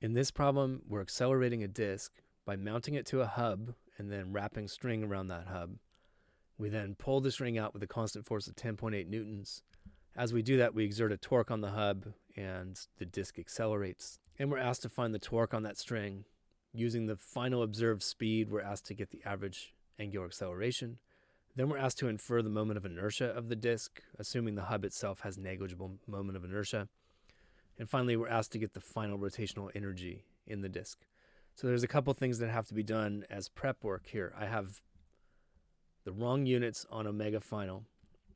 In this problem, we're accelerating a disk by mounting it to a hub and then wrapping string around that hub. We then pull the string out with a constant force of 10.8 newtons. As we do that, we exert a torque on the hub and the disk accelerates. And we're asked to find the torque on that string. Using the final observed speed, we're asked to get the average angular acceleration. Then we're asked to infer the moment of inertia of the disk, assuming the hub itself has negligible moment of inertia. And finally, we're asked to get the final rotational energy in the disk. So there's a couple things that have to be done as prep work here. I have the wrong units on omega final.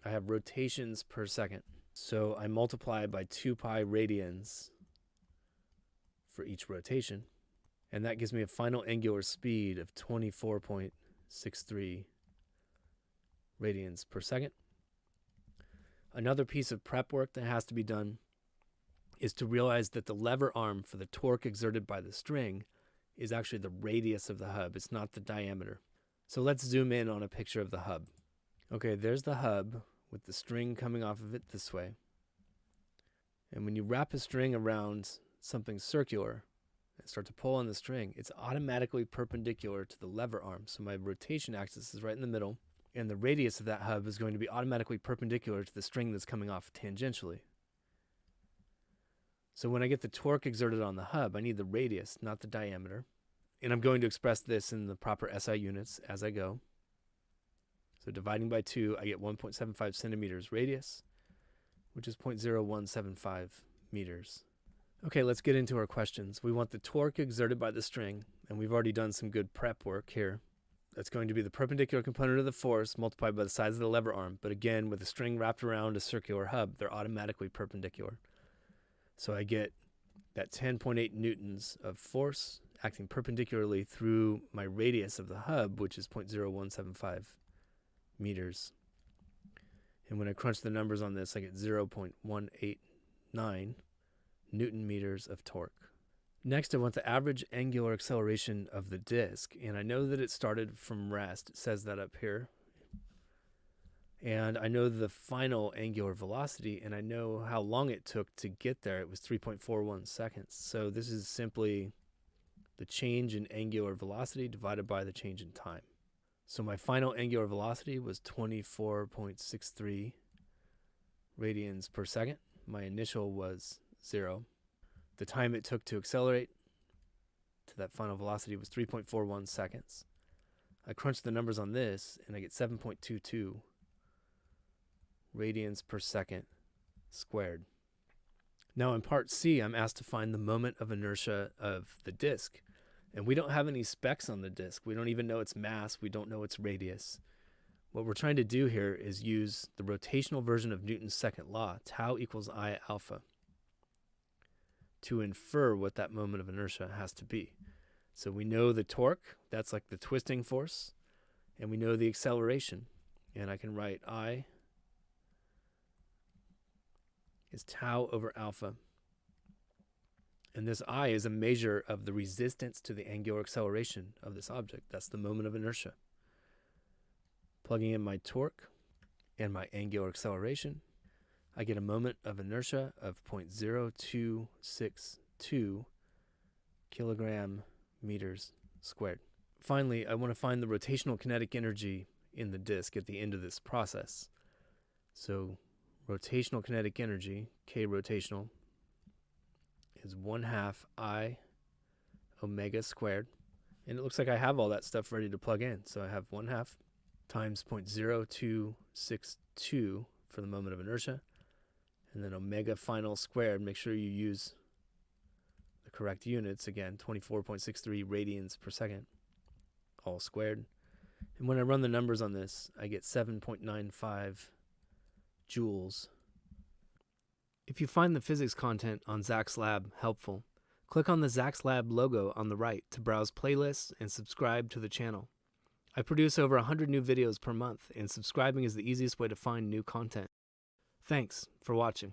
I have rotations per second. So I multiply by 2 pi radians for each rotation. And that gives me a final angular speed of 24.63 radians per second. Another piece of prep work that has to be done is to realize that the lever arm for the torque exerted by the string is actually the radius of the hub. It's not the diameter. So let's zoom in on a picture of the hub. Okay, there's the hub with the string coming off of it this way. And when you wrap a string around something circular and start to pull on the string, it's automatically perpendicular to the lever arm. So my rotation axis is right in the middle, and the radius of that hub is going to be automatically perpendicular to the string that's coming off tangentially. So when I get the torque exerted on the hub, I need the radius, not the diameter. And I'm going to express this in the proper SI units as I go. So dividing by 2, I get 1.75 centimeters radius, which is 0.0175 meters. Okay, let's get into our questions. We want the torque exerted by the string, and we've already done some good prep work here. That's going to be the perpendicular component of the force multiplied by the size of the lever arm. But again, with the string wrapped around a circular hub, they're automatically perpendicular. So I get that 10.8 newtons of force acting perpendicularly through my radius of the hub, which is 0.0175 meters. And when I crunch the numbers on this, I get 0.189 Newton meters of torque. Next, I want the average angular acceleration of the disk. And I know that it started from rest. It says that up here. And I know the final angular velocity, and I know how long it took to get there. It was 3.41 seconds. So this is simply the change in angular velocity divided by the change in time. So my final angular velocity was 24.63 radians per second. My initial was 0. The time it took to accelerate to that final velocity was 3.41 seconds. I crunched the numbers on this, and I get 7.22 radians per second squared. Now in part C, I'm asked to find the moment of inertia of the disk. And we don't have any specs on the disk. We don't even know its mass. We don't know its radius. What we're trying to do here is use the rotational version of Newton's second law, tau equals I alpha, to infer what that moment of inertia has to be. So we know the torque, that's like the twisting force, and we know the acceleration. And I can write I is tau over alpha. And this I is a measure of the resistance to the angular acceleration of this object. That's the moment of inertia. Plugging in my torque and my angular acceleration, I get a moment of inertia of 0.0262 kilogram meters squared. Finally, I want to find the rotational kinetic energy in the disk at the end of this process. So rotational kinetic energy, K rotational, is 1/2 I omega squared. And it looks like I have all that stuff ready to plug in. So I have 1/2 times 0.0262 for the moment of inertia. And then omega final squared. Make sure you use the correct units. Again, 24.63 radians per second, all squared. And when I run the numbers on this, I get 7.95 joules. If you find the physics content on Zach's Lab helpful, click on the Zach's Lab logo on the right to browse playlists and subscribe to the channel. I produce over 100 new videos per month, and subscribing is the easiest way to find new content. Thanks for watching.